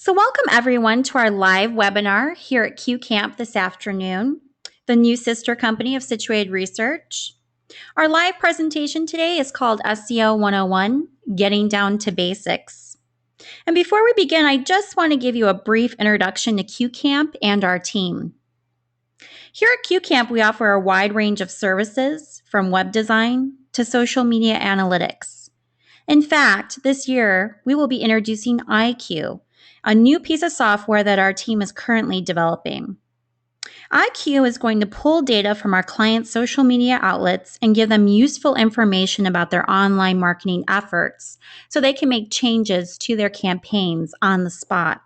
So welcome everyone to our live webinar here at QCamp this afternoon, the new sister company of Situated Research. Our live presentation today is called SEO 101, Getting Down to Basics. And before we begin, I just want to give you a brief introduction to QCamp and our team. Here at QCamp, we offer a wide range of services from web design to social media analytics. In fact, this year, we will be introducing IQ, a new piece of software that our team is currently developing. IQ is going to pull data from our clients' social media outlets and give them useful information about their online marketing efforts so they can make changes to their campaigns on the spot.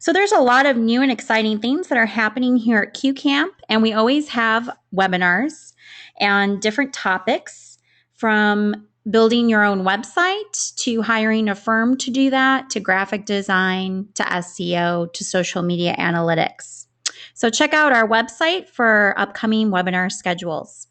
So there's a lot of new and exciting things that are happening here at QCamp, and we always have webinars and different topics from building your own website to hiring a firm to do that, to graphic design, to SEO, to social media analytics. So check out our website for upcoming webinar schedules.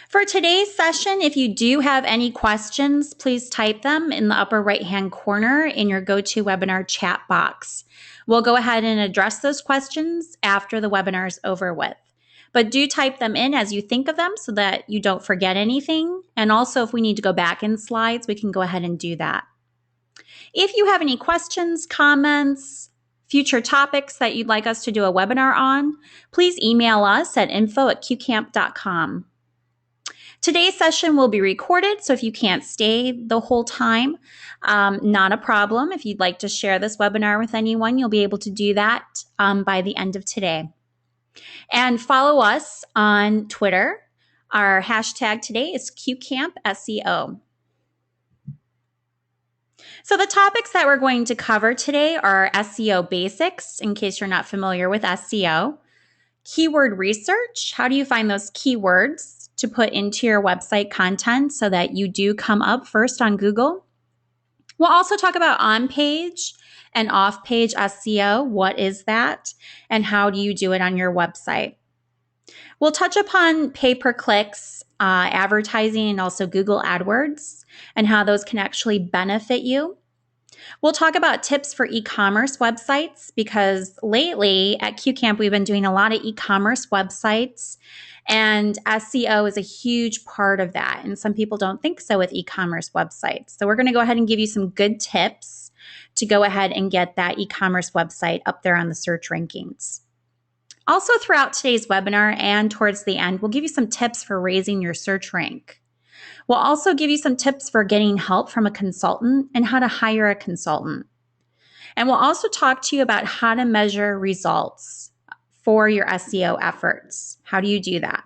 For today's session, if you do have any questions, please type them in the upper right-hand corner in your GoToWebinar chat box. We'll go ahead and address those questions after the webinar is over with. But do type them in as you think of them so that you don't forget anything. And also, if we need to go back in slides, we can go ahead and do that. If you have any questions, comments, future topics that you'd like us to do a webinar on, please email us at info@qcamp.com. Today's session will be recorded, so if you can't stay the whole time, not a problem. If you'd like to share this webinar with anyone, you'll be able to do that by the end of today. And follow us on Twitter. Our hashtag today is QCampSEO. So the topics that we're going to cover today are SEO basics, in case you're not familiar with SEO, keyword research, how do you find those keywords to put into your website content so that you do come up first on Google. We'll also talk about on-page and off-page SEO. What is that? And how do you do it on your website? We'll touch upon pay-per-clicks, advertising, and also Google AdWords, and how those can actually benefit you. We'll talk about tips for e-commerce websites, because lately at QCamp, we've been doing a lot of e-commerce websites, and SEO is a huge part of that. And some people don't think so with e-commerce websites. So we're going to go ahead and give you some good tips to go ahead and get that e-commerce website up there on the search rankings. Also, throughout today's webinar and towards the end, we'll give you some tips for raising your search rank. We'll also give you some tips for getting help from a consultant and how to hire a consultant. And we'll also talk to you about how to measure results for your SEO efforts. How do you do that?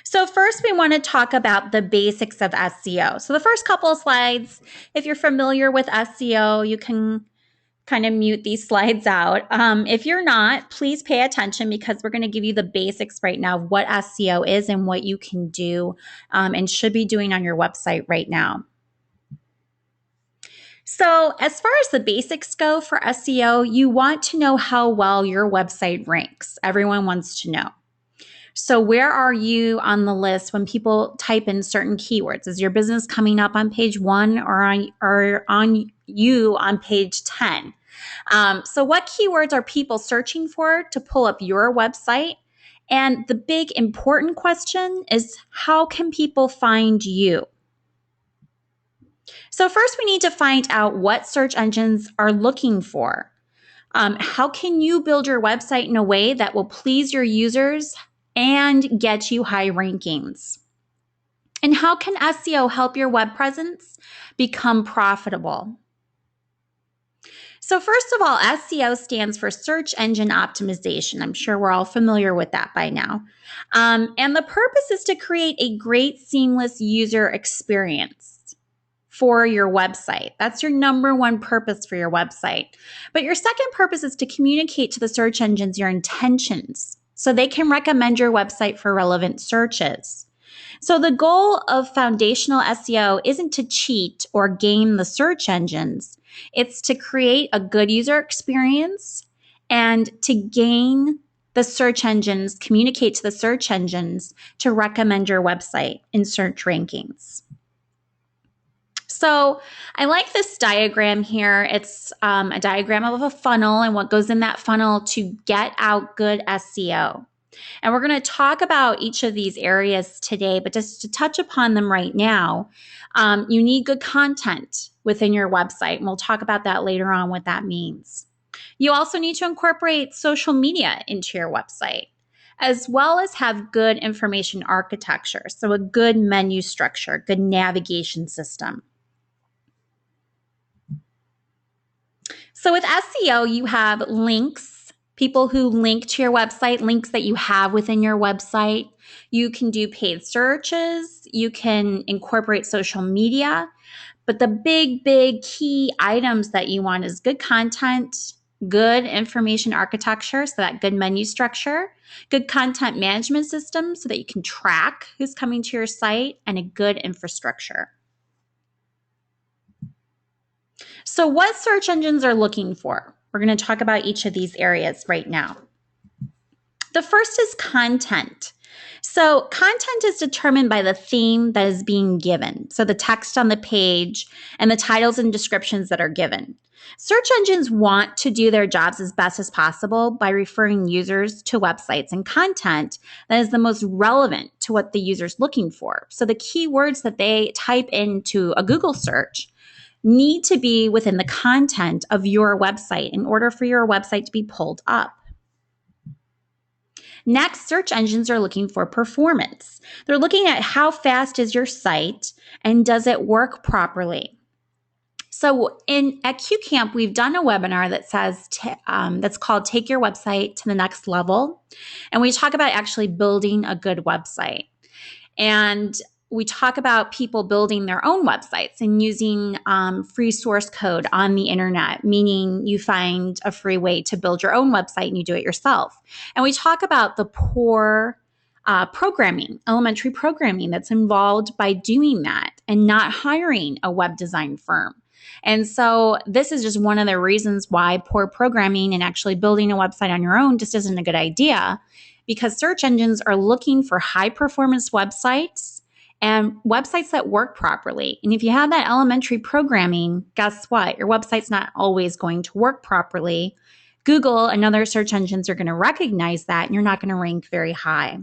So first, we want to talk about the basics of SEO. So the first couple of slides, if you're familiar with SEO, you can kind of mute these slides out. If you're not, please pay attention, because we're going to give you the basics right now of what SEO is and what you can do and should be doing on your website right now. So as far as the basics go for SEO, you want to know how well your website ranks. Everyone wants to know. So where are you on the list when people type in certain keywords? Is your business coming up on page 1 or on page 10? So what keywords are people searching for to pull up your website? And the big important question is, how can people find you? So first, we need to find out what search engines are looking for. How can you build your website in a way that will please your users and get you high rankings? And how can SEO help your web presence become profitable? So first of all, SEO stands for search engine optimization. I'm sure we're all familiar with that by now. And the purpose is to create a great, seamless user experience for your website. That's your number one purpose for your website. But your second purpose is to communicate to the search engines your intentions so they can recommend your website for relevant searches. So the goal of foundational SEO isn't to cheat or game the search engines. It's to create a good user experience and to gain the search engines, communicate to the search engines to recommend your website in search rankings. So I like this diagram here. It's a diagram of a funnel and what goes in that funnel to get out good SEO. And we're going to talk about each of these areas today, but just to touch upon them right now, you need good content within your website. And we'll talk about that later on, what that means. You also need to incorporate social media into your website, as well as have good information architecture. So a good menu structure, good navigation system. So with SEO, you have links, people who link to your website, links that you have within your website. You can do paid searches. You can incorporate social media. But the big key items that you want is good content, good information architecture, so that good menu structure, good content management system so that you can track who's coming to your site, and a good infrastructure. So what search engines are looking for? We're going to talk about each of these areas right now. The first is content. So content is determined by the theme that is being given. So the text on the page and the titles and descriptions that are given. Search engines want to do their jobs as best as possible by referring users to websites and content that is the most relevant to what the user's looking for. So the keywords that they type into a Google search need to be within the content of your website in order for your website to be pulled up. Next, search engines are looking for performance. They're looking at how fast is your site and does it work properly. So at QCamp, we've done a webinar that says that's called Take Your Website to the Next Level. And we talk about actually building a good website. And we talk about people building their own websites and using free source code on the internet, meaning you find a free way to build your own website and you do it yourself. And we talk about the poor programming, elementary programming that's involved by doing that and not hiring a web design firm. And so this is just one of the reasons why poor programming and actually building a website on your own just isn't a good idea, because search engines are looking for high performance websites and websites that work properly. And if you have that elementary programming, guess what? Your website's not always going to work properly. Google and other search engines are going to recognize that, and you're not going to rank very high.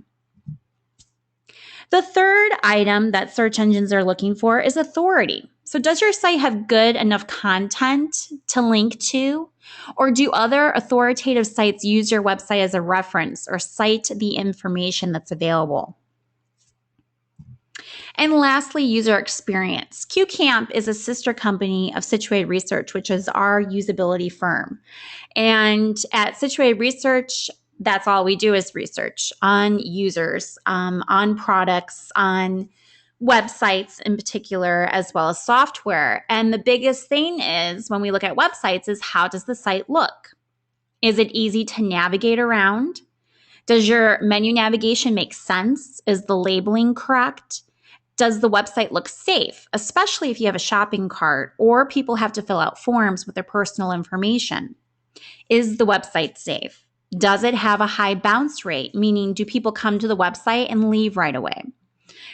The third item that search engines are looking for is authority. So does your site have good enough content to link to? Or do other authoritative sites use your website as a reference or cite the information that's available? And lastly, user experience. QCamp is a sister company of Situated Research, which is our usability firm. And at Situated Research, that's all we do is research on users, on products, on websites in particular, as well as software. And the biggest thing is when we look at websites is how does the site look? Is it easy to navigate around? Does your menu navigation make sense? Is the labeling correct? Does the website look safe, especially if you have a shopping cart or people have to fill out forms with their personal information? Is the website safe? Does it have a high bounce rate? Meaning, do people come to the website and leave right away?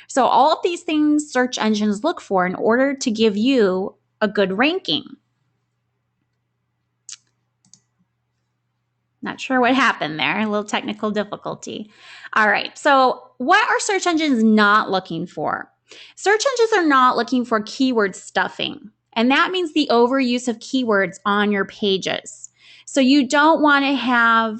So all of these things search engines look for in order to give you a good ranking. Not sure what happened there, a little technical difficulty. All right, so what are search engines not looking for? Search engines are not looking for keyword stuffing, and that means the overuse of keywords on your pages. So you don't want to have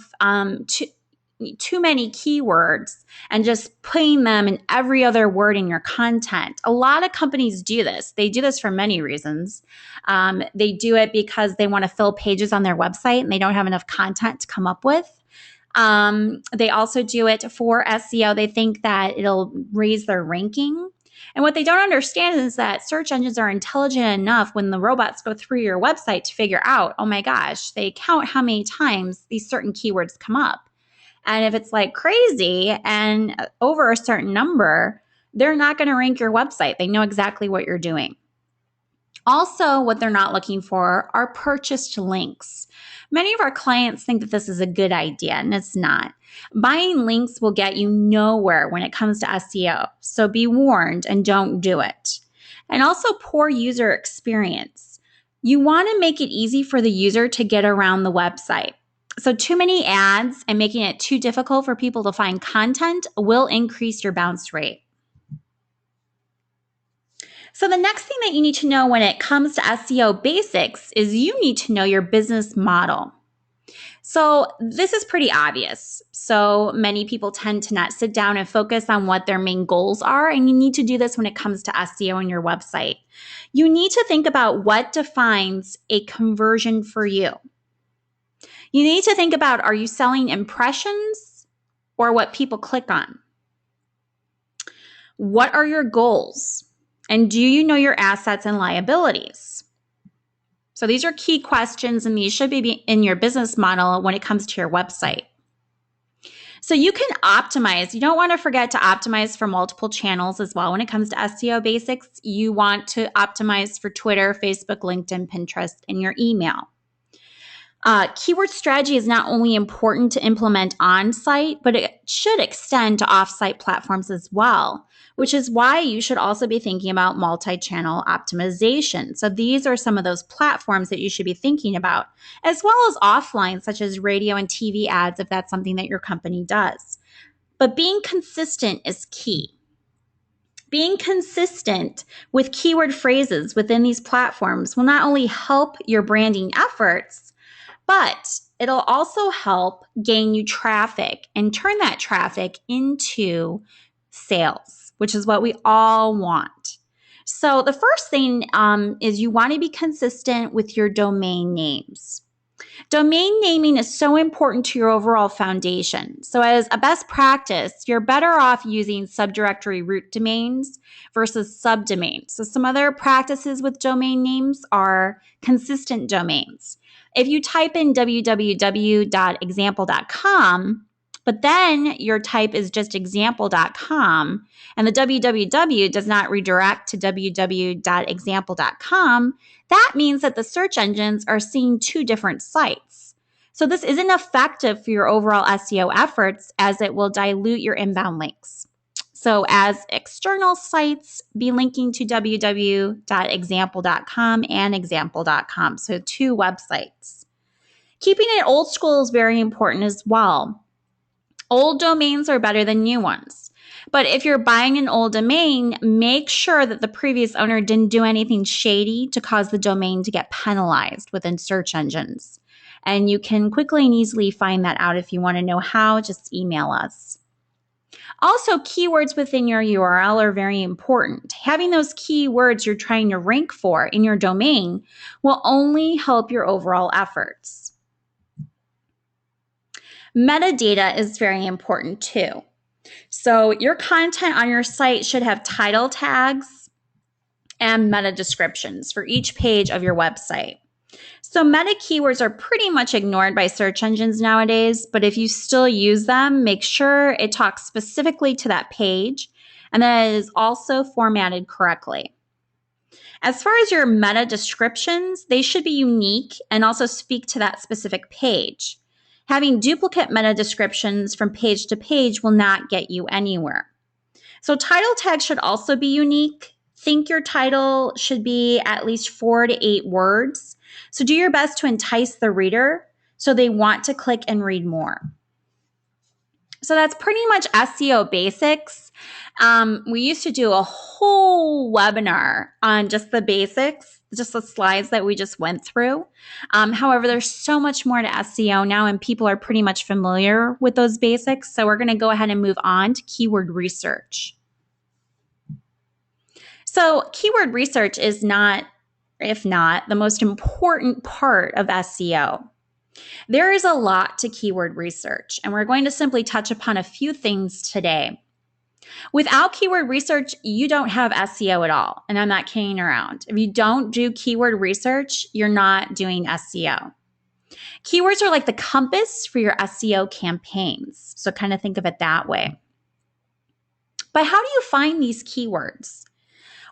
too many keywords and just putting them in every other word in your content. A lot of companies do this. They do this for many reasons. They do it because they want to fill pages on their website and they don't have enough content to come up with. They also do it for SEO. They think that it'll raise their ranking. And what they don't understand is that search engines are intelligent enough when the robots go through your website to figure out, oh my gosh, they count how many times these certain keywords come up. And if it's like crazy and over a certain number, they're not going to rank your website. They know exactly what you're doing. Also, what they're not looking for are purchased links. Many of our clients think that this is a good idea, and it's not. Buying links will get you nowhere when it comes to SEO. So be warned and don't do it. And also poor user experience. You want to make it easy for the user to get around the website. So too many ads and making it too difficult for people to find content will increase your bounce rate. So the next thing that you need to know when it comes to SEO basics is you need to know your business model. So this is pretty obvious. So many people tend to not sit down and focus on what their main goals are, and you need to do this when it comes to SEO on your website. You need to think about what defines a conversion for you. You need to think about, are you selling impressions or what people click on? What are your goals? And do you know your assets and liabilities? So these are key questions, and these should be in your business model when it comes to your website. So you can optimize. You don't want to forget to optimize for multiple channels as well. When it comes to SEO basics, you want to optimize for Twitter, Facebook, LinkedIn, Pinterest, and your email. Keyword strategy is not only important to implement on-site, but it should extend to off-site platforms as well, which is why you should also be thinking about multi-channel optimization. So these are some of those platforms that you should be thinking about, as well as offline, such as radio and TV ads, if that's something that your company does. But being consistent is key. Being consistent with keyword phrases within these platforms will not only help your branding efforts, but it'll also help gain you traffic and turn that traffic into sales, which is what we all want. So the first thing is you want to be consistent with your domain names. Domain naming is so important to your overall foundation. So as a best practice, you're better off using subdirectory root domains versus subdomains. So some other practices with domain names are consistent domains. If you type in www.example.com, but then your type is just example.com, and the www does not redirect to www.example.com, that means that the search engines are seeing two different sites. So this isn't effective for your overall SEO efforts, as it will dilute your inbound links. So as external sites, be linking to www.example.com and example.com, so two websites. Keeping it old school is very important as well. Old domains are better than new ones. But if you're buying an old domain, make sure that the previous owner didn't do anything shady to cause the domain to get penalized within search engines. And you can quickly and easily find that out. If you want to know how, just email us. Also, keywords within your URL are very important. Having those keywords you're trying to rank for in your domain will only help your overall efforts. Metadata is very important too. So your content on your site should have title tags and meta descriptions for each page of your website. So meta keywords are pretty much ignored by search engines nowadays, but if you still use them, make sure it talks specifically to that page and that it is also formatted correctly. As far as your meta descriptions, they should be unique and also speak to that specific page. Having duplicate meta descriptions from page to page will not get you anywhere. So title tags should also be unique. Think your title should be at least 4 to 8 words. So do your best to entice the reader so they want to click and read more. So that's pretty much SEO basics. We used to do a whole webinar on just the basics, just the slides that we just went through. However, there's so much more to SEO now, and people are pretty much familiar with those basics. So we're going to go ahead and move on to keyword research. So keyword research is not, if not, the most important part of SEO. There is a lot to keyword research, and we're going to simply touch upon a few things today. Without keyword research, you don't have SEO at all, and I'm not kidding around. If you don't do keyword research, you're not doing SEO. Keywords are like the compass for your SEO campaigns, so kind of think of it that way. But how do you find these keywords?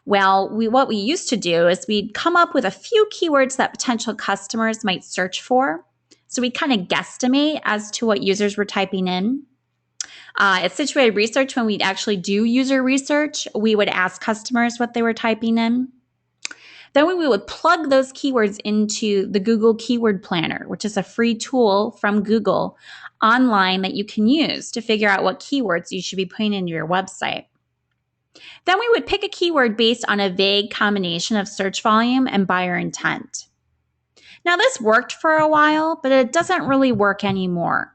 Well, what we used to do is we'd come up with a few keywords that potential customers might search for. So we kind of guesstimate as to what users were typing in. At Situated Research, when we'd actually do user research, we would ask customers what they were typing in. Then we would plug those keywords into the Google Keyword Planner, which is a free tool from Google online that you can use to figure out what keywords you should be putting into your website. Then we would pick a keyword based on a vague combination of search volume and buyer intent. Now, this worked for a while, but it doesn't really work anymore.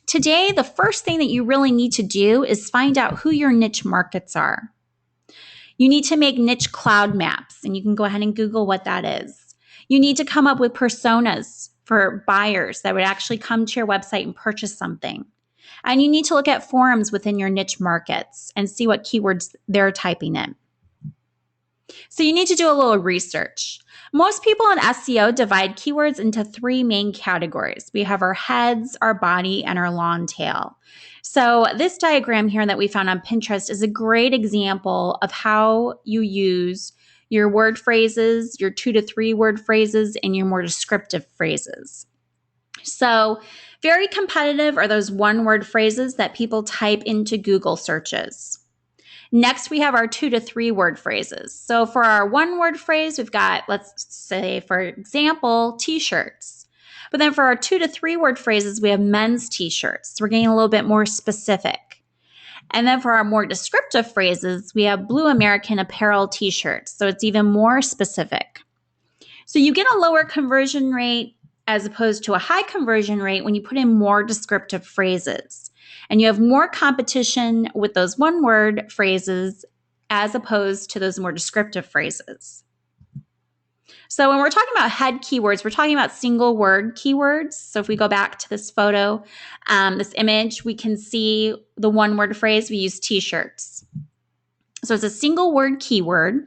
Today, the first thing that you really need to do is find out who your niche markets are. You need to make niche cloud maps, and you can go ahead and Google what that is. You need to come up with personas for buyers that would actually come to your website and purchase something. And you need to look at forums within your niche markets and see what keywords they're typing in. So you need to do a little research. Most people in SEO divide keywords into three main categories. We have our heads, our body, and our long tail. So this diagram here that we found on Pinterest is a great example of how you use your word phrases, your 2 to 3 word phrases, and your more descriptive phrases. So very competitive are those one-word phrases that people type into Google searches. Next, we have our 2 to 3 word phrases. So for our one-word phrase, we've got, let's say, for example, t-shirts. But then for our 2 to 3 word phrases, we have men's t-shirts. So we're getting a little bit more specific. And then for our more descriptive phrases, we have blue American apparel t-shirts. So it's even more specific. So you get a lower conversion rate as opposed to a high conversion rate when you put in more descriptive phrases. And you have more competition with those one-word phrases as opposed to those more descriptive phrases. So when we're talking about head keywords, we're talking about single word keywords. So if we go back to this photo, this image, we can see the one-word phrase. We use t-shirts. So it's a single word keyword.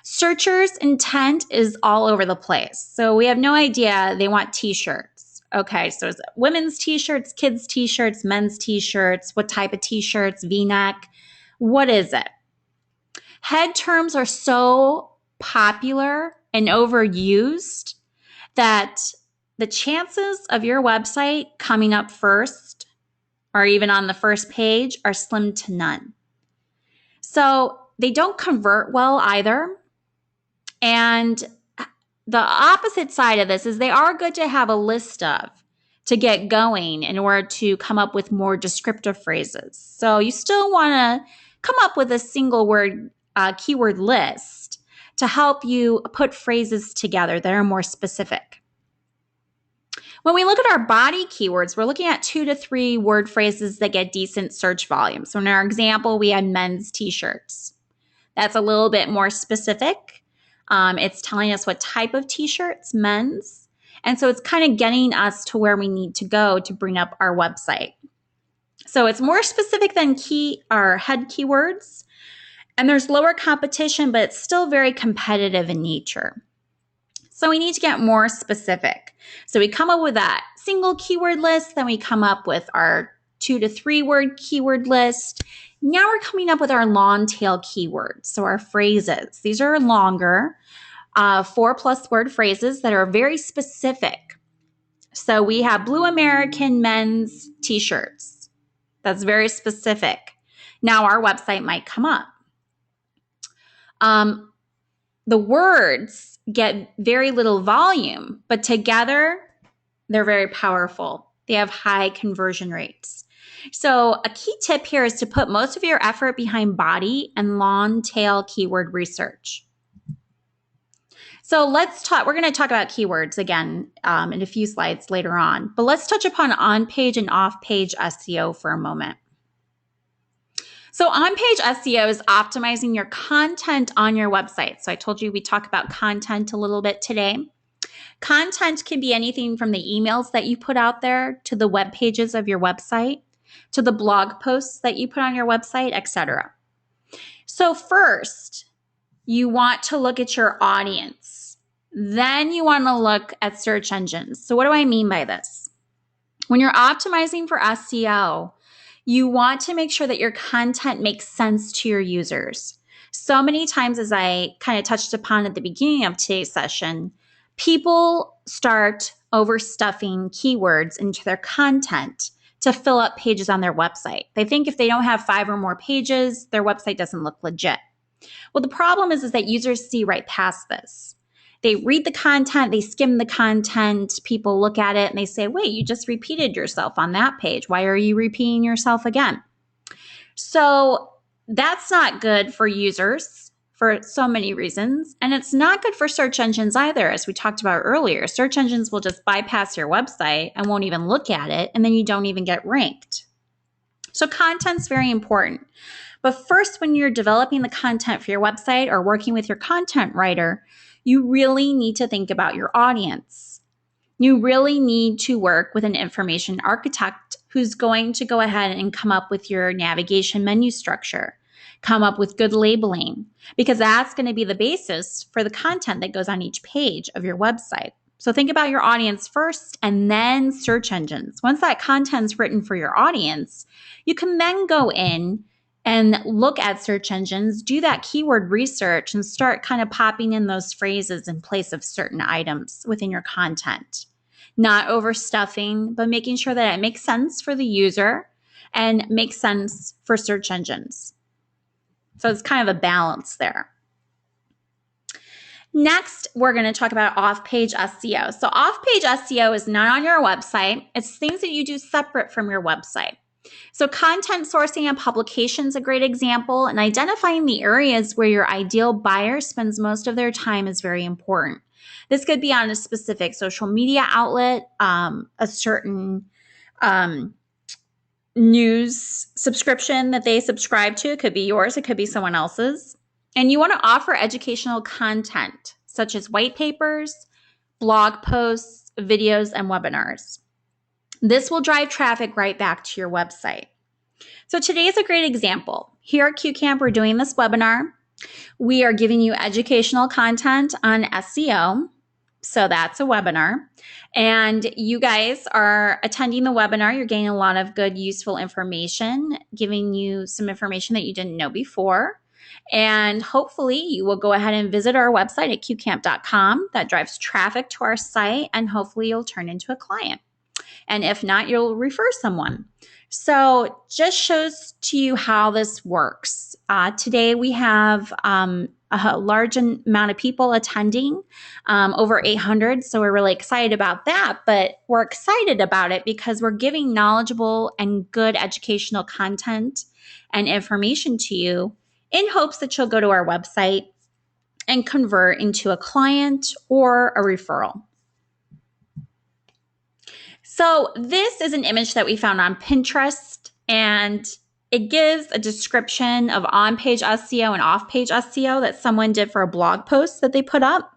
Searchers' intent is all over the place. So we have no idea they want t-shirts. Okay, so it's women's t-shirts, kids' t-shirts, men's t-shirts, what type of t-shirts, V-neck, what is it? Head terms are so popular and overused that the chances of your website coming up first or even on the first page are slim to none. So they don't convert well either. And the opposite side of this is they are good to have a list of to get going in order to come up with more descriptive phrases. So you still want to come up with a single word keyword list to help you put phrases together that are more specific. When we look at our body keywords, we're looking at 2 to 3 word phrases that get decent search volume. So in our example, we had men's t-shirts. That's a little bit more specific. It's telling us what type of t-shirts, men's. And so it's kind of getting us to where we need to go to bring up our website. So it's more specific than our head keywords. And there's lower competition, but it's still very competitive in nature. So we need to get more specific. So we come up with that single keyword list, then we come up with our 2 to 3 word keyword list. Now we're coming up with our long tail keywords, so our phrases. These are longer, 4+ word phrases that are very specific. So we have blue American men's t-shirts. That's very specific. Now our website might come up. The words get very little volume, but together they're very powerful. They have high conversion rates. So a key tip here is to put most of your effort behind body and long tail keyword research. So we're going to talk about keywords again in a few slides later on, but let's touch upon on-page and off-page SEO for a moment. So on-page SEO is optimizing your content on your website. So I told you we talk about content a little bit today. Content can be anything from the emails that you put out there to the web pages of your website, to the blog posts that you put on your website, etc. So first, you want to look at your audience. Then you want to look at search engines. So what do I mean by this? When you're optimizing for SEO, you want to make sure that your content makes sense to your users. So many times, as I kind of touched upon at the beginning of today's session, people start overstuffing keywords into their content to fill up pages on their website. They think if they don't have 5 or more pages, their website doesn't look legit. Well, the problem is that users see right past this. They read the content, they skim the content, people look at it and they say, wait, you just repeated yourself on that page. Why are you repeating yourself again? So that's not good for users for so many reasons. And it's not good for search engines either. As we talked about earlier, search engines will just bypass your website and won't even look at it. And then you don't even get ranked. So content's very important. But first, when you're developing the content for your website or working with your content writer, you really need to think about your audience. You really need to work with an information architect who's going to go ahead and come up with your navigation menu structure, come up with good labeling, because that's going to be the basis for the content that goes on each page of your website. So think about your audience first and then search engines. Once that content's written for your audience, you can then go in and look at search engines, do that keyword research, and start kind of popping in those phrases in place of certain items within your content. Not overstuffing, but making sure that it makes sense for the user and makes sense for search engines. So it's kind of a balance there. Next, we're going to talk about off-page SEO. So off-page SEO is not on your website. It's things that you do separate from your website. So content sourcing and publication is a great example, and identifying the areas where your ideal buyer spends most of their time is very important. This could be on a specific social media outlet, a certain news subscription that they subscribe to. It could be yours, it could be someone else's. And you want to offer educational content, such as white papers, blog posts, videos, and webinars. This will drive traffic right back to your website. So today is a great example. Here at QCamp, we're doing this webinar. We are giving you educational content on SEO. So that's a webinar. And you guys are attending the webinar. You're getting a lot of good, useful information, giving you some information that you didn't know before. And hopefully you will go ahead and visit our website at qcamp.com. That drives traffic to our site, and hopefully you'll turn into a client. And if not, you'll refer someone. So just shows to you how this works. Today we have a large amount of people attending, over 800. So we're really excited about that. But we're excited about it because we're giving knowledgeable and good educational content and information to you in hopes that you'll go to our website and convert into a client or a referral. So this is an image that we found on Pinterest, and it gives a description of on-page SEO and off-page SEO that someone did for a blog post that they put up.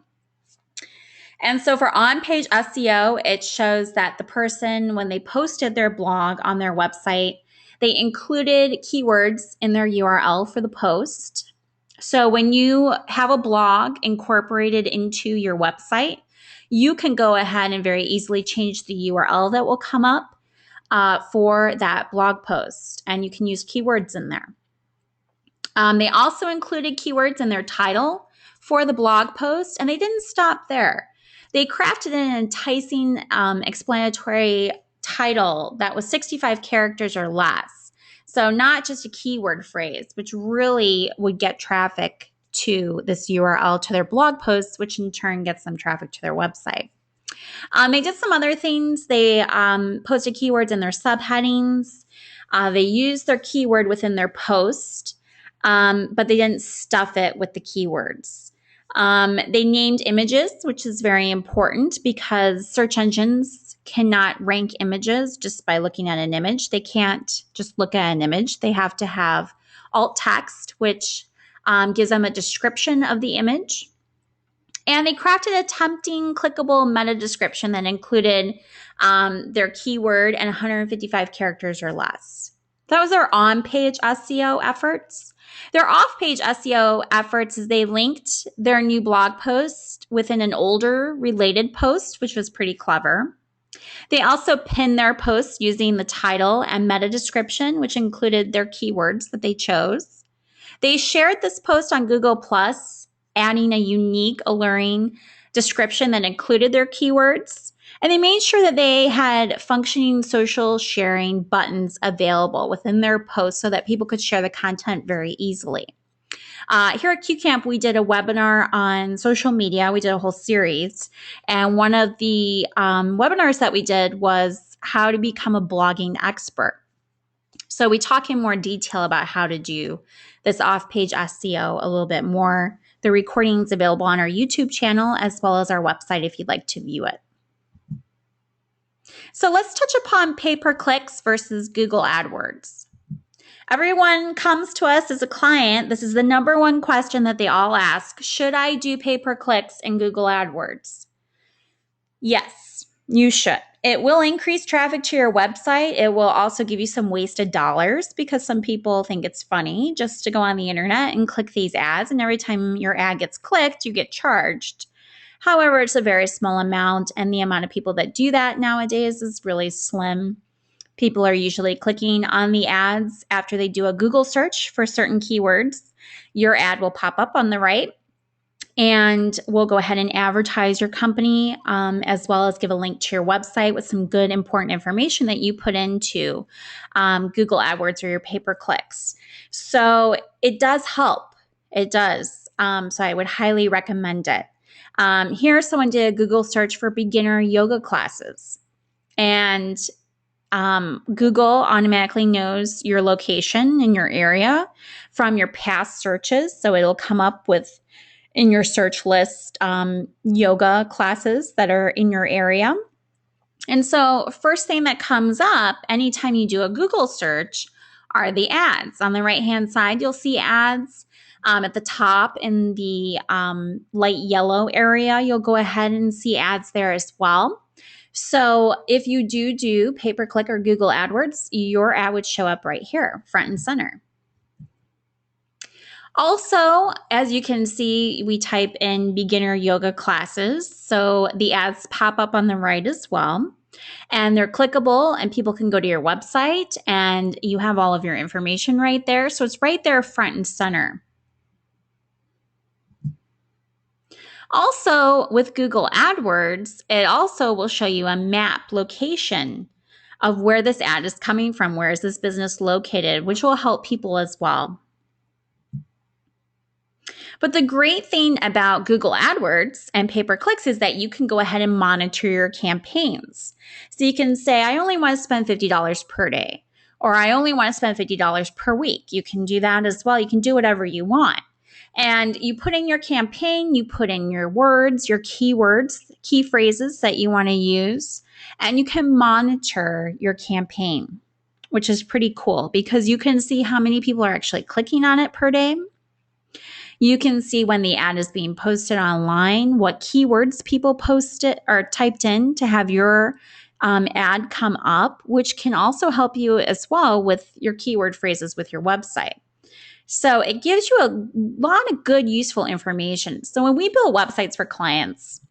And so for on-page SEO, it shows that the person, when they posted their blog on their website, they included keywords in their URL for the post. So when you have a blog incorporated into your website, you can go ahead and very easily change the URL that will come up for that blog post, and you can use keywords in there. They also included keywords in their title for the blog post, and they didn't stop there. They crafted an enticing explanatory title that was 65 characters or less. So not just a keyword phrase, which really would get traffic to this URL to their blog posts, which in turn gets them traffic to their website. They did some other things. They posted keywords in their subheadings. They used their keyword within their post, but they didn't stuff it with the keywords. They named images, which is very important because search engines cannot rank images just by looking at an image. They can't just look at an image. They have to have alt text, which gives them a description of the image. And they crafted a tempting, clickable meta description that included their keyword and 155 characters or less. That was their on-page SEO efforts. Their off-page SEO efforts is they linked their new blog post within an older related post, which was pretty clever. They also pinned their post using the title and meta description, which included their keywords that they chose. They shared this post on Google+, adding a unique, alluring description that included their keywords. And they made sure that they had functioning social sharing buttons available within their posts so that people could share the content very easily. Here at QCamp, we did a webinar on social media. We did a whole series. And one of the webinars that we did was how to become a blogging expert. So we talk in more detail about how to do this off-page SEO a little bit more. The recording's available on our YouTube channel as well as our website if you'd like to view it. So let's touch upon pay-per-clicks versus Google AdWords. Everyone comes to us as a client. This is the number one question that they all ask. Should I do pay-per-clicks in Google AdWords? Yes, you should. It will increase traffic to your website. It will also give you some wasted dollars because some people think it's funny just to go on the internet and click these ads. And every time your ad gets clicked, you get charged. However, it's a very small amount, and the amount of people that do that nowadays is really slim. People are usually clicking on the ads after they do a Google search for certain keywords. Your ad will pop up on the right, and we'll go ahead and advertise your company as well as give a link to your website with some good, important information that you put into Google AdWords or your pay-per-clicks. So it does help. It does. So I would highly recommend it. Here, someone did a Google search for beginner yoga classes, and Google automatically knows your location in your area from your past searches. So it'll come up with in your search list yoga classes that are in your area. And so first thing that comes up anytime you do a Google search are the ads. On the right-hand side, you'll see ads. At the top in the light yellow area, you'll go ahead and see ads there as well. So if you do pay-per-click or Google AdWords, your ad would show up right here, front and center. Also, as you can see, we type in beginner yoga classes. So the ads pop up on the right as well. And they're clickable, and people can go to your website, and you have all of your information right there. So it's right there front and center. Also, with Google AdWords, it also will show you a map location of where this ad is coming from. Where is this business located, which will help people as well. But the great thing about Google AdWords and pay-per-clicks is that you can go ahead and monitor your campaigns. So you can say, I only want to spend $50 per day, or I only want to spend $50 per week. You can do that as well. You can do whatever you want. And you put in your campaign, you put in your words, your keywords, key phrases that you want to use, and you can monitor your campaign, which is pretty cool because you can see how many people are actually clicking on it per day. You can see when the ad is being posted online, what keywords people posted or typed in to have your ad come up, which can also help you as well with your keyword phrases with your website. So it gives you a lot of good, useful information. So when we build websites for clients,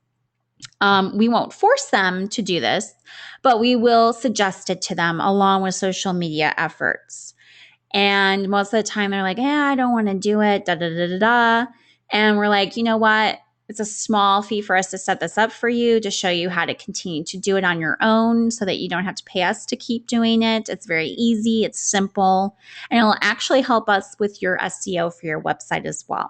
we won't force them to do this, but we will suggest it to them along with social media efforts. And most of the time they're like, I don't want to do it, da, da, da, da, da. And we're like, you know what? It's a small fee for us to set this up for you to show you how to continue to do it on your own so that you don't have to pay us to keep doing it. It's very easy. It's simple. And it'll actually help us with your SEO for your website as well.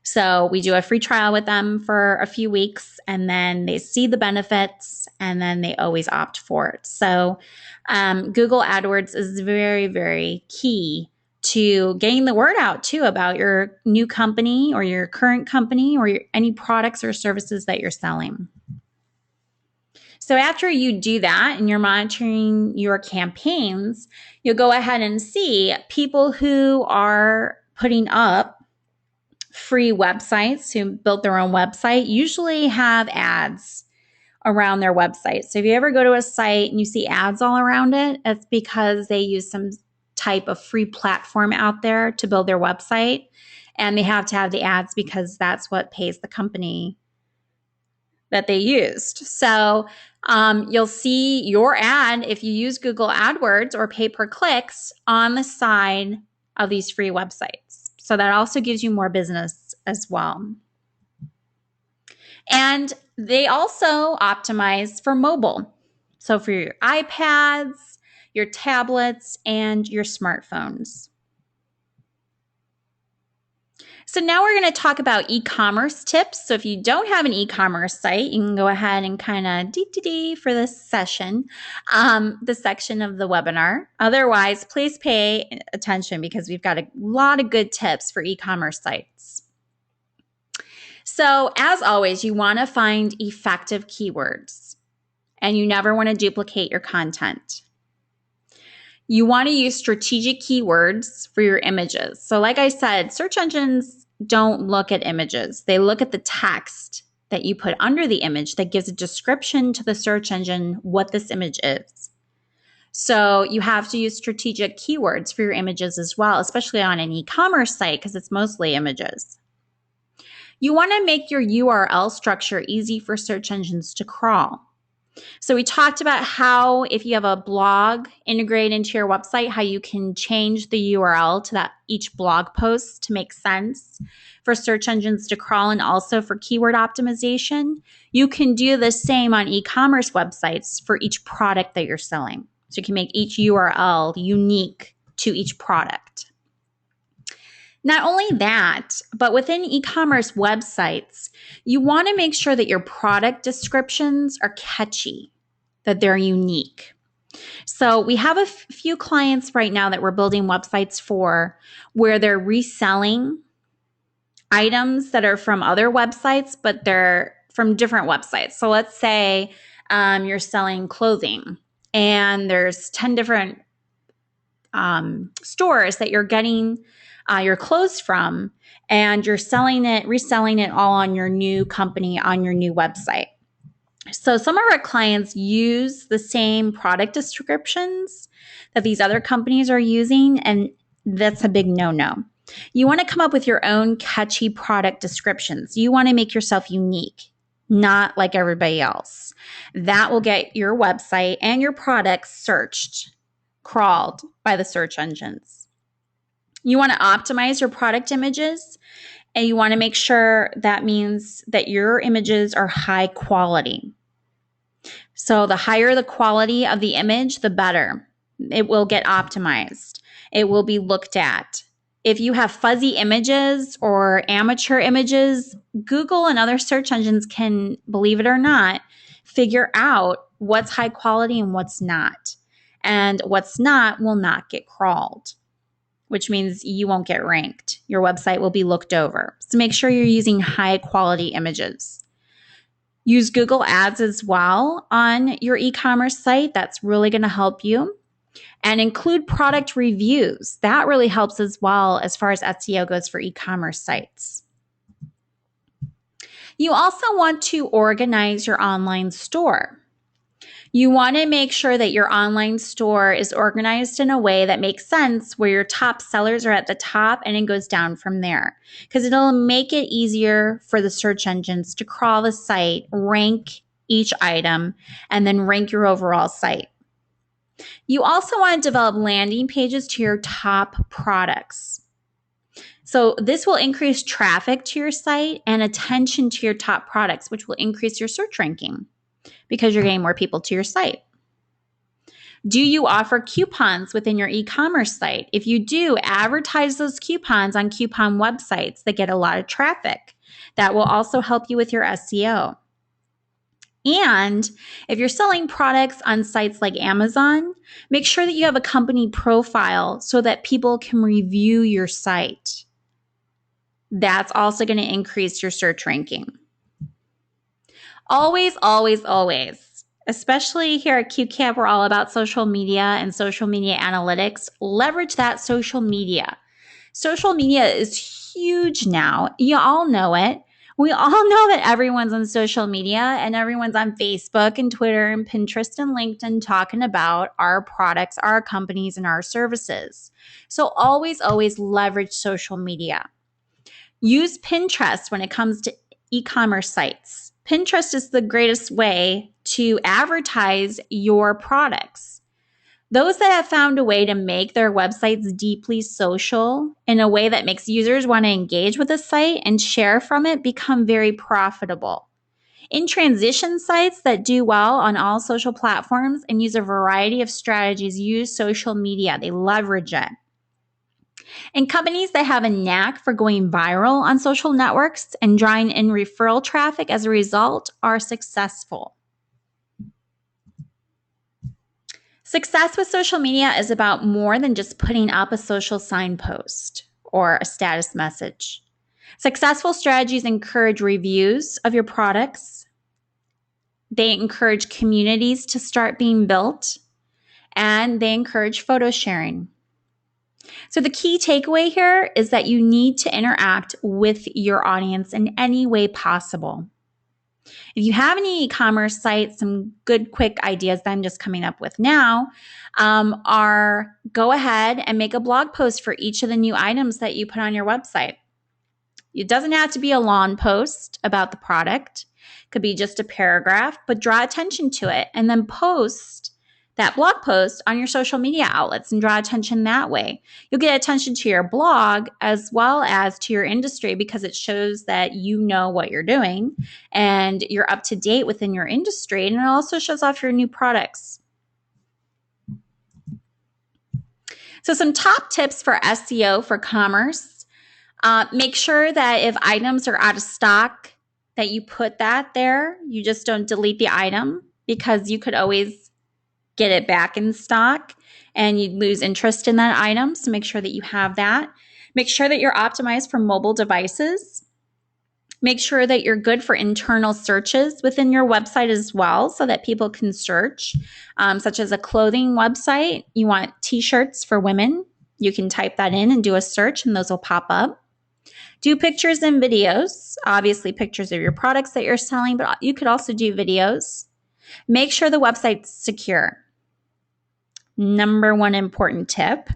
So we do a free trial with them for a few weeks, and then they see the benefits, and then they always opt for it. So Google AdWords is very, very key to getting the word out too about your new company or your current company or any products or services that you're selling. So after you do that and you're monitoring your campaigns, you'll go ahead and see people who are putting up free websites, who built their own website, usually have ads around their website. So if you ever go to a site and you see ads all around it, it's because they use some type of free platform out there to build their website. And they have to have the ads because that's what pays the company that they used. So you'll see your ad if you use Google AdWords or pay-per-clicks on the side of these free websites. So that also gives you more business as well. And they also optimize for mobile. So for your iPads, your tablets, and your smartphones. So now we're going to talk about e-commerce tips. So if you don't have an e-commerce site, you can go ahead and kind of for this session, the section of the webinar. Otherwise, please pay attention because we've got a lot of good tips for e-commerce sites. So as always, you want to find effective keywords and you never want to duplicate your content. You want to use strategic keywords for your images. So like I said, search engines don't look at images. They look at the text that you put under the image that gives a description to the search engine what this image is. So you have to use strategic keywords for your images as well, especially on an e-commerce site because it's mostly images. You want to make your URL structure easy for search engines to crawl. So we talked about how if you have a blog integrated into your website, how you can change the URL to that each blog post to make sense for search engines to crawl and also for keyword optimization. You can do the same on e-commerce websites for each product that you're selling. So you can make each URL unique to each product. Not only that, but within e-commerce websites, you want to make sure that your product descriptions are catchy, that they're unique. So we have a few clients right now that we're building websites for where they're reselling items that are from other websites, but they're from different websites. So let's say you're selling clothing and there's 10 different stores that you're getting your clothes from, and you're reselling it all on your new company, on your new website. So some of our clients use the same product descriptions that these other companies are using, and that's a big no-no. You want to come up with your own catchy product descriptions. You want to make yourself unique, not like everybody else. That will get your website and your products searched, crawled by the search engines. You want to optimize your product images, and you want to make sure that means that your images are high quality. So the higher the quality of the image, the better. It will get optimized. It will be looked at. If you have fuzzy images or amateur images, Google and other search engines can, believe it or not, figure out what's high quality and what's not. And what's not will not get crawled, which means you won't get ranked. Your website will be looked over. So make sure you're using high quality images. Use Google Ads as well on your e-commerce site. That's really going to help you. And include product reviews. That really helps as well as far as SEO goes for e-commerce sites. You also want to organize your online store. You want to make sure that your online store is organized in a way that makes sense, where your top sellers are at the top and it goes down from there, because it'll make it easier for the search engines to crawl the site, rank each item, and then rank your overall site. You also want to develop landing pages to your top products. So this will increase traffic to your site and attention to your top products, which will increase your search ranking, because you're getting more people to your site. Do you offer coupons within your e-commerce site? If you do, advertise those coupons on coupon websites that get a lot of traffic. That will also help you with your SEO. And if you're selling products on sites like Amazon, make sure that you have a company profile so that people can review your site. That's also going to increase your search ranking. Always, always, always, especially here at QCamp, we're all about social media and social media analytics. Leverage that social media. Social media is huge now. You all know it. We all know that everyone's on social media and everyone's on Facebook and Twitter and Pinterest and LinkedIn talking about our products, our companies, and our services. So always, always leverage social media. Use Pinterest when it comes to e-commerce sites. Pinterest is the greatest way to advertise your products. Those that have found a way to make their websites deeply social in a way that makes users want to engage with the site and share from it become very profitable. In transition sites that do well on all social platforms and use a variety of strategies use social media. They leverage it. And companies that have a knack for going viral on social networks and drawing in referral traffic as a result are successful. Success with social media is about more than just putting up a social signpost or a status message. Successful strategies encourage reviews of your products. They encourage communities to start being built, and they encourage photo sharing. So the key takeaway here is that you need to interact with your audience in any way possible. If you have any e-commerce sites, some good quick ideas that I'm just coming up with now are go ahead and make a blog post for each of the new items that you put on your website. It doesn't have to be a long post about the product. It could be just a paragraph, but draw attention to it and then post that blog post on your social media outlets and draw attention that way. You'll get attention to your blog as well as to your industry because it shows that you know what you're doing and you're up to date within your industry, and it also shows off your new products. So some top tips for SEO for commerce. Make sure that if items are out of stock, that you put that there. You just don't delete the item because you could always get it back in stock and you'd lose interest in that item. So make sure that you have that. Make sure that you're optimized for mobile devices. Make sure that you're good for internal searches within your website as well so that people can search, such as a clothing website. You want t-shirts for women. You can type that in and do a search and those will pop up. Do pictures and videos, obviously pictures of your products that you're selling, but you could also do videos. Make sure the website's secure. Number one important tip.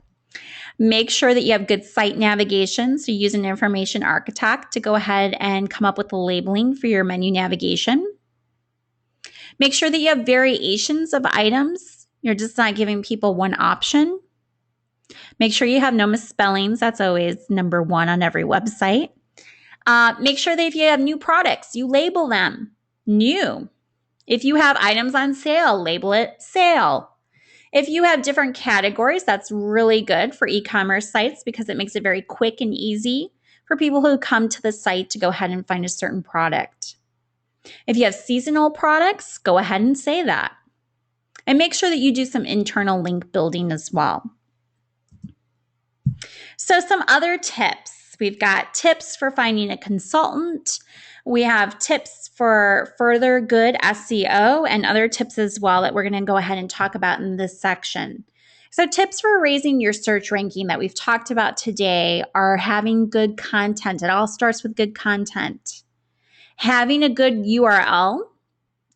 Make sure that you have good site navigation. So use an information architect to go ahead and come up with the labeling for your menu navigation. Make sure that you have variations of items. You're just not giving people one option. Make sure you have no misspellings. That's always number one on every website. Make sure that if you have new products, you label them new. If you have items on sale, label it sale. If you have different categories, that's really good for e-commerce sites because it makes it very quick and easy for people who come to the site to go ahead and find a certain product. If you have seasonal products, go ahead and say that. And make sure that you do some internal link building as well. So some other tips. We've got tips for finding a consultant. We have tips for further good SEO and other tips as well that we're going to go ahead and talk about in this section. So tips for raising your search ranking that we've talked about today are having good content. It all starts with good content. Having a good URL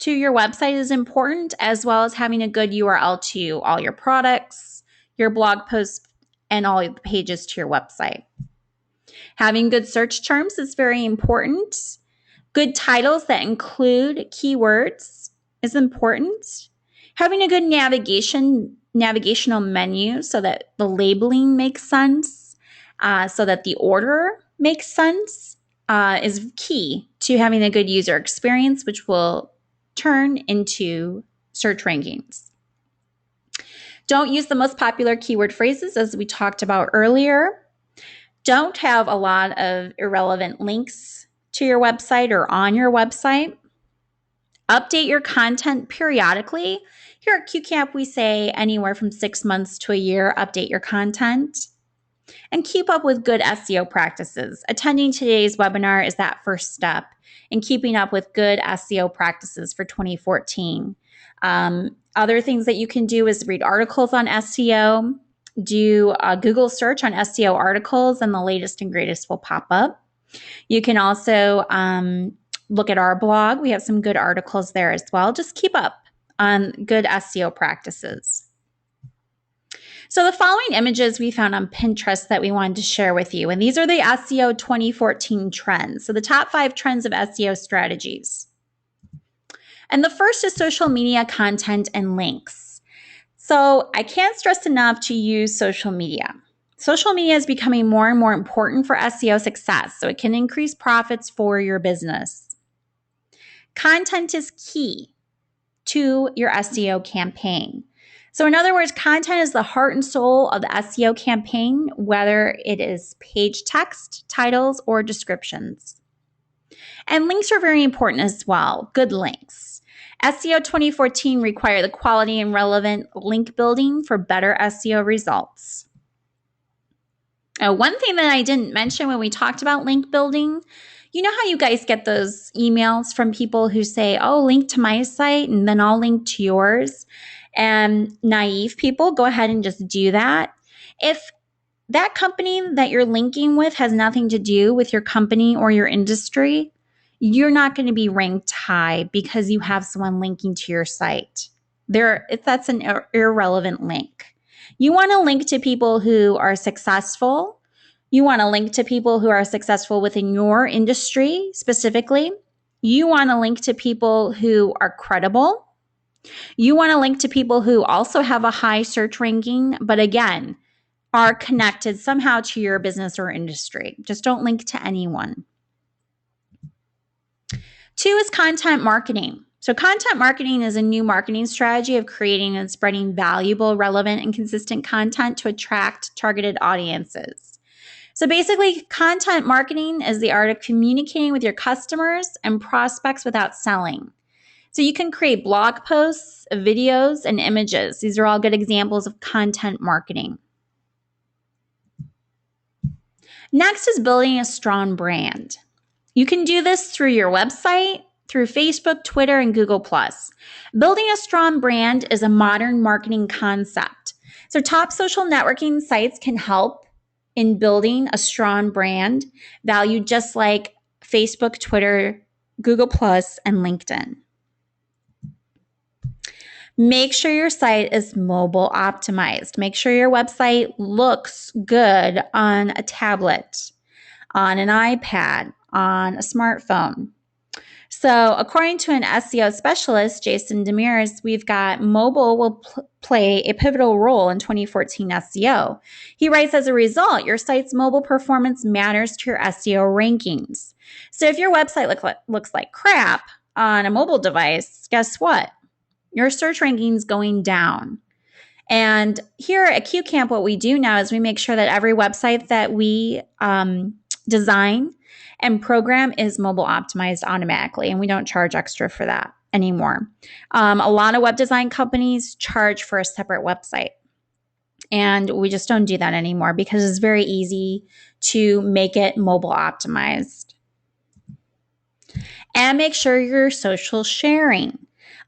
to your website is important, as well as having a good URL to all your products, your blog posts, and all the pages to your website. Having good search terms is very important. Good titles that include keywords is important. Having a good navigational menu so that the labeling makes sense, so that the order makes sense, is key to having a good user experience, which will turn into search rankings. Don't use the most popular keyword phrases, as we talked about earlier. Don't have a lot of irrelevant links to your website or on your website. Update your content periodically. Here at QCamp, we say anywhere from 6 months to a year, update your content. And keep up with good SEO practices. Attending today's webinar is that first step in keeping up with good SEO practices for 2014. Other things that you can do is read articles on SEO, do a Google search on SEO articles, and the latest and greatest will pop up. You can also look at our blog. We have some good articles there as well. Just keep up on good SEO practices. So the following images we found on Pinterest that we wanted to share with you, and these are the SEO 2014 trends. So the top 5 trends of SEO strategies. And the first is social media content and links. So I can't stress enough to use social media. Social media is becoming more and more important for SEO success, so it can increase profits for your business. Content is key to your SEO campaign. So in other words, content is the heart and soul of the SEO campaign, whether it is page text, titles, or descriptions. And links are very important as well. Good links. SEO 2014 require the quality and relevant link building for better SEO results. One thing that I didn't mention when we talked about link building, you know how you guys get those emails from people who say, oh, link to my site and then I'll link to yours. And naive people, go ahead and just do that. If that company that you're linking with has nothing to do with your company or your industry, you're not going to be ranked high because you have someone linking to your site. That's an irrelevant link. You want to link to people who are successful. You want to link to people who are successful within your industry specifically. You want to link to people who are credible. You want to link to people who also have a high search ranking, but again, are connected somehow to your business or industry. Just don't link to anyone. 2 is content marketing. So content marketing is a new marketing strategy of creating and spreading valuable, relevant, and consistent content to attract targeted audiences. So basically, content marketing is the art of communicating with your customers and prospects without selling. So you can create blog posts, videos, and images. These are all good examples of content marketing. Next is building a strong brand. You can do this through your website, through Facebook, Twitter, and Google+. Building a strong brand is a modern marketing concept. So top social networking sites can help in building a strong brand value, just like Facebook, Twitter, Google+, and LinkedIn. Make sure your site is mobile optimized. Make sure your website looks good on a tablet, on an iPad, on a smartphone. So according to an SEO specialist, Jason Demers, we've got mobile will play a pivotal role in 2014 SEO. He writes, as a result, your site's mobile performance matters to your SEO rankings. So if your website looks like crap on a mobile device, guess what? Your search ranking is going down. And here at QCamp, what we do now is we make sure that every website that we design and program is mobile optimized automatically, and we don't charge extra for that anymore. A lot of web design companies charge for a separate website, and we just don't do that anymore because it's very easy to make it mobile optimized. And make sure you're social sharing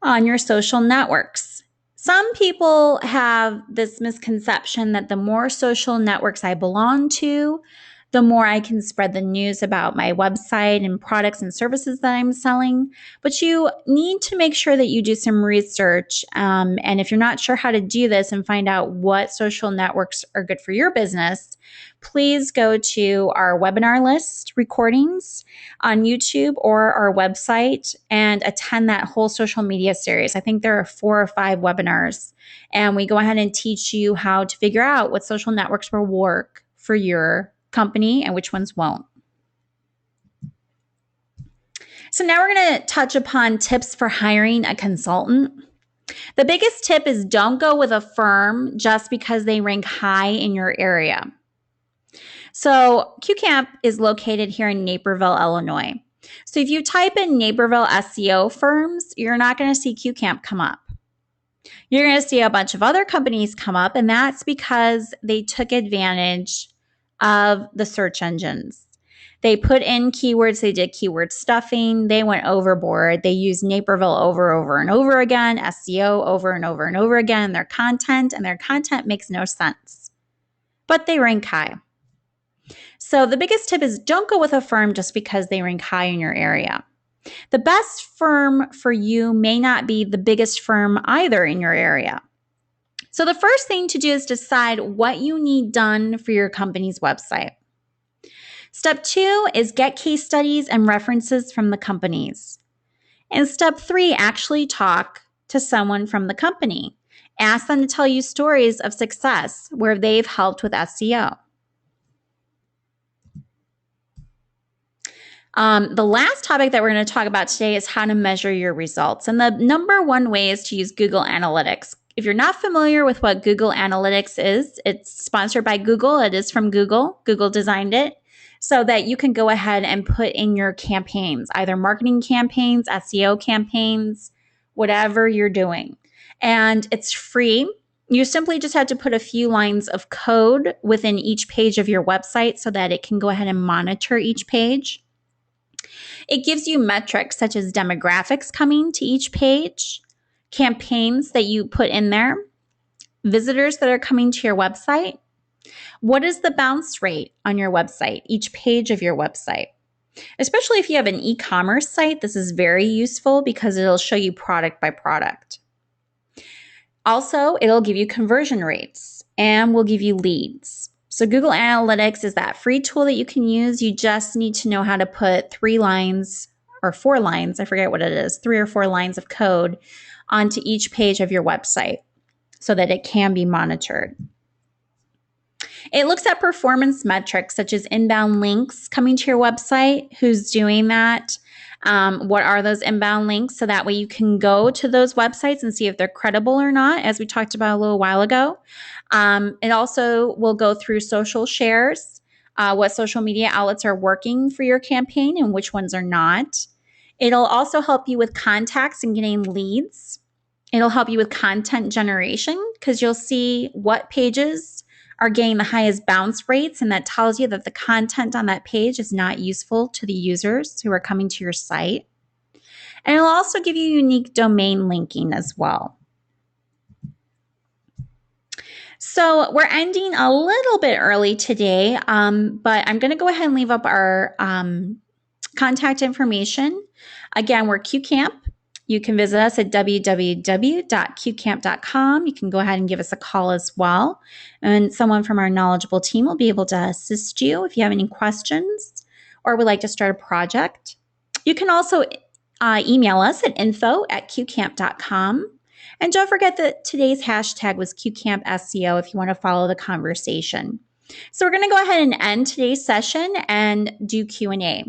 on your social networks. Some people have this misconception that the more social networks I belong to, the more I can spread the news about my website and products and services that I'm selling. But you need to make sure that you do some research. And if you're not sure how to do this and find out what social networks are good for your business, please go to our webinar list recordings on YouTube or our website and attend that whole social media series. I think there are 4 or 5 webinars, and we go ahead and teach you how to figure out what social networks will work for your company and which ones won't. So now we're going to touch upon tips for hiring a consultant. The biggest tip is don't go with a firm just because they rank high in your area. So QCamp is located here in Naperville, Illinois. So if you type in Naperville SEO firms, you're not going to see QCamp come up. You're going to see a bunch of other companies come up, and that's because they took advantage of the search engines. They put in keywords, they did keyword stuffing, they went overboard, they used Naperville over and over again, SEO over and over again in their content, and their content makes no sense. But they rank high. So the biggest tip is don't go with a firm just because they rank high in your area. The best firm for you may not be the biggest firm either in your area. So the first thing to do is decide what you need done for your company's website. Step 2 is get case studies and references from the companies. And step 3, actually talk to someone from the company. Ask them to tell you stories of success where they've helped with SEO. The last topic that we're going to talk about today is how to measure your results. And the number one way is to use Google Analytics. If you're not familiar with what Google Analytics is, it's sponsored by Google. It is from Google. Google designed it so that you can go ahead and put in your campaigns, either marketing campaigns, SEO campaigns, whatever you're doing. And it's free. You simply just have to put a few lines of code within each page of your website so that it can go ahead and monitor each page. It gives you metrics such as demographics coming to each page, campaigns that you put in there, visitors that are coming to your website. What is the bounce rate on your website, each page of your website? Especially if you have an e-commerce site, this is very useful because it'll show you product by product. Also, it'll give you conversion rates and will give you leads. So Google Analytics is that free tool that you can use. You just need to know how to put 3 lines or 4 lines, I forget what it is, 3 or 4 lines of code onto each page of your website so that it can be monitored. It looks at performance metrics such as inbound links coming to your website, who's doing that, what are those inbound links, so that way you can go to those websites and see if they're credible or not, as we talked about a little while ago. It also will go through social shares, what social media outlets are working for your campaign and which ones are not. It'll also help you with contacts and getting leads. It'll help you with content generation because you'll see what pages are getting the highest bounce rates, and that tells you that the content on that page is not useful to the users who are coming to your site. And it'll also give you unique domain linking as well. So we're ending a little bit early today, but I'm going to go ahead and leave up our contact information. Again, we're QCamp. You can visit us at www.qcamp.com. You can go ahead and give us a call as well. And someone from our knowledgeable team will be able to assist you if you have any questions or would like to start a project. You can also email us at info@qcamp.com. And don't forget that today's hashtag was QCampSEO if you want to follow the conversation. So we're going to go ahead and end today's session and do Q&A.